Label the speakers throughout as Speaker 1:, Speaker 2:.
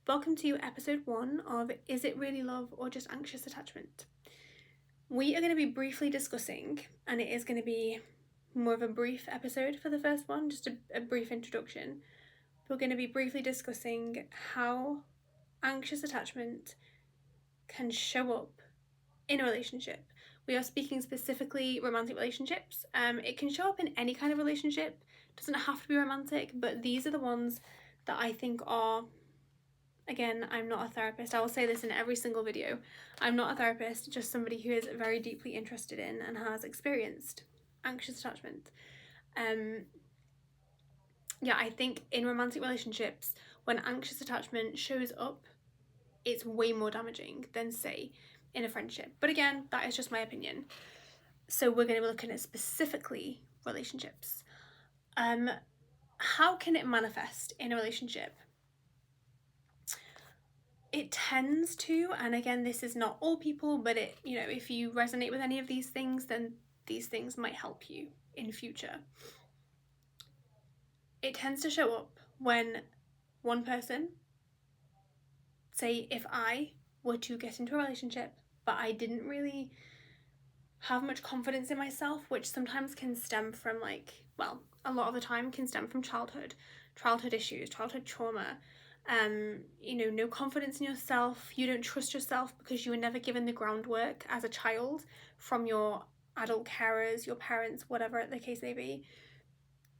Speaker 1: Welcome to episode 1 of Is It Really Love or Just Anxious Attachment? We are going to be briefly discussing, and it is going to be more of a brief episode for the first one, just a brief introduction. We're going to be briefly discussing how anxious attachment can show up in a relationship. We are speaking specifically romantic relationships. It can show up in any kind of relationship. It doesn't have to be romantic, but these are the ones that I think are... Again, I'm not a therapist. I will say this in every single video. I'm not a therapist, just somebody who is very deeply interested in and has experienced anxious attachment. I think in romantic relationships, when anxious attachment shows up, it's way more damaging than, say, in a friendship. But again, that is just my opinion. So we're going to be looking at specifically relationships. How can it manifest in a relationship? It tends to, and again, this is not all people, but if you resonate with any of these things, then these things might help you in future. It tends to show up when one person, say if I were to get into a relationship, but I didn't really have much confidence in myself, which sometimes can stem from a lot of the time can stem from childhood issues, childhood trauma. No confidence in yourself. You don't trust yourself because you were never given the groundwork as a child from your adult carers, your parents, whatever the case may be.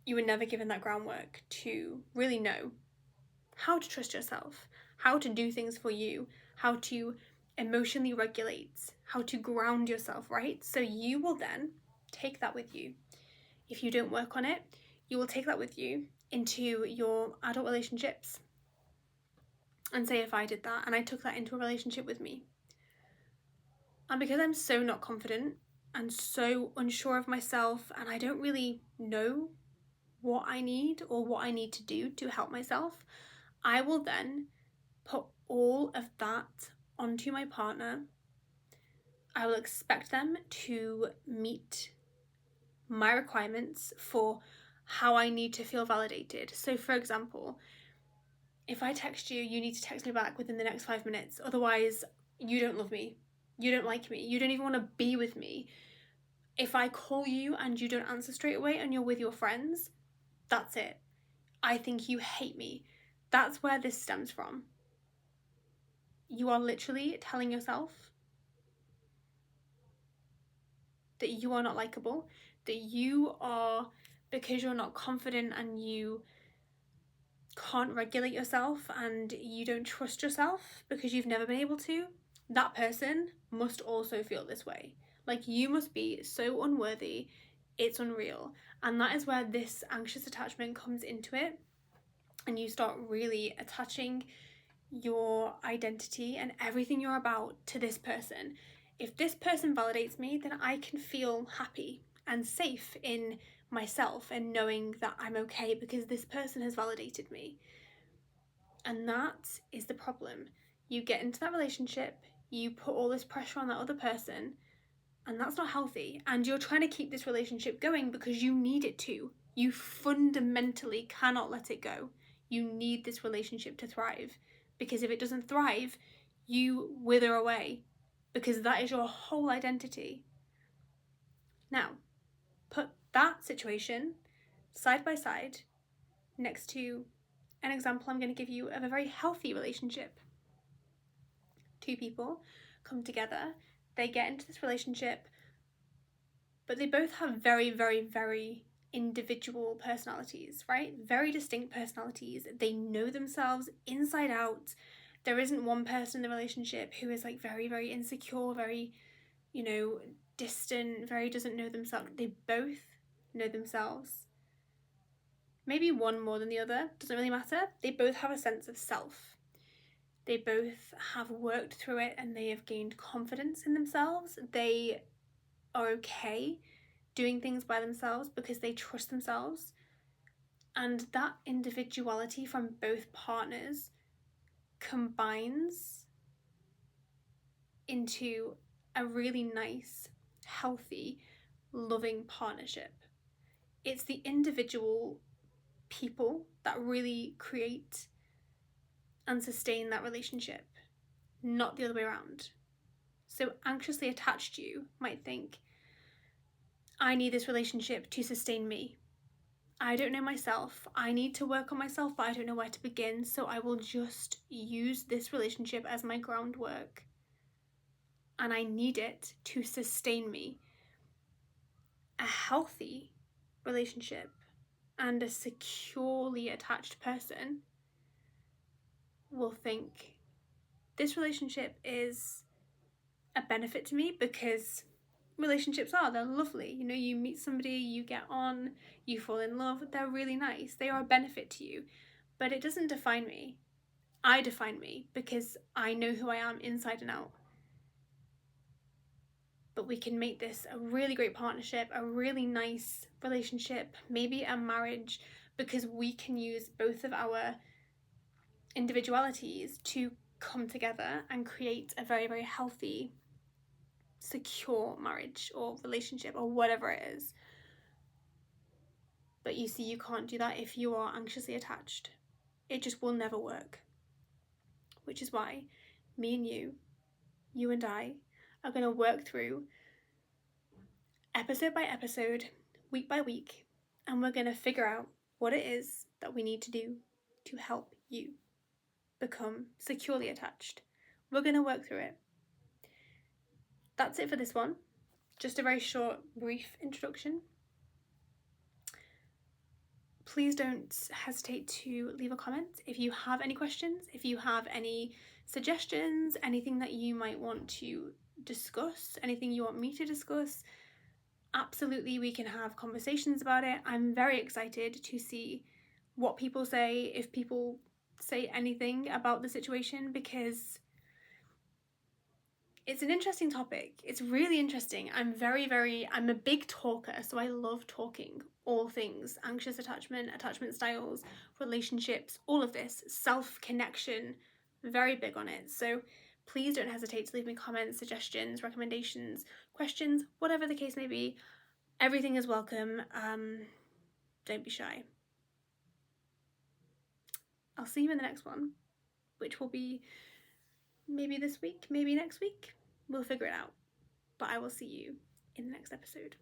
Speaker 1: You were never given that groundwork to really know how to trust yourself, how to do things for you, how to emotionally regulate, how to ground yourself, right? So you will then take that with you. If you don't work on it, you will take that with you into your adult relationships. And say if I did that and I took that into a relationship with me, and because I'm so not confident and so unsure of myself, and I don't really know what I need or what I need to do to help myself, I will then put all of that onto my partner. I will expect them to meet my requirements for how I need to feel validated. So for example, if I text you, you need to text me back within the next 5 minutes. Otherwise, you don't love me. You don't like me. You don't even want to be with me. If I call you and you don't answer straight away and you're with your friends, that's it. I think you hate me. That's where this stems from. You are literally telling yourself that you are not likable, that you are, because you're not confident and you can't regulate yourself and you don't trust yourself because you've never been able to, that person must also feel this way. Like, you must be so unworthy, it's unreal. And that is where this anxious attachment comes into it, and you start really attaching your identity and everything you're about to this person. If this person validates me, then I can feel happy and safe in myself and knowing that I'm okay because this person has validated me. And that is the problem. You get into that relationship, you put all this pressure on that other person, and that's not healthy. And you're trying to keep this relationship going because you need it to. You fundamentally cannot let it go. You need this relationship to thrive, because if it doesn't thrive, you wither away, because that is your whole identity. Now, put that situation side by side next to an example I'm going to give you of a very healthy relationship. Two people come together, they get into this relationship, but they both have very, very, very individual personalities, right? Very distinct personalities. They know themselves inside out. There isn't one person in the relationship who is very, very insecure, very, distant, very doesn't know themselves. They both know themselves. Maybe one more than the other, doesn't really matter. They both have a sense of self. They both have worked through it and they have gained confidence in themselves. They are okay doing things by themselves because they trust themselves. And that individuality from both partners combines into a really nice, healthy, loving partnership. It's the individual people that really create and sustain that relationship, not the other way around. So anxiously attached you might think, I need this relationship to sustain me. I don't know myself. I need to work on myself, but I don't know where to begin. So I will just use this relationship as my groundwork. And I need it to sustain me. A healthy relationship and a securely attached person will think, this relationship is a benefit to me, because relationships they're lovely. You know, you meet somebody, you get on, you fall in love, they're really nice, they are a benefit to you, but it doesn't define me. I define me because I know who I am inside and out. But we can make this a really great partnership, a really nice relationship, maybe a marriage, because we can use both of our individualities to come together and create a very, very healthy, secure marriage or relationship or whatever it is. But you see, you can't do that if you are anxiously attached. It just will never work. Which is why me and you and I, are going to work through episode by episode, week by week, and we're going to figure out what it is that we need to do to help you become securely attached. We're going to work through it. That's it for this one. Just a very short, brief introduction. Please don't hesitate to leave a comment if you have any questions, if you have any suggestions, anything that you might want to discuss, anything you want me to discuss. Absolutely, we can have conversations about it. I'm very excited to see what people say, if people say anything about the situation, because it's an interesting topic. It's really interesting. I'm a big talker, so I love talking all things anxious attachment, attachment styles, relationships, all of this, self-connection, very big on it. So please don't hesitate to leave me comments, suggestions, recommendations, questions, whatever the case may be. Everything is welcome. Don't be shy. I'll see you in the next one, which will be maybe this week, maybe next week. We'll figure it out. But I will see you in the next episode.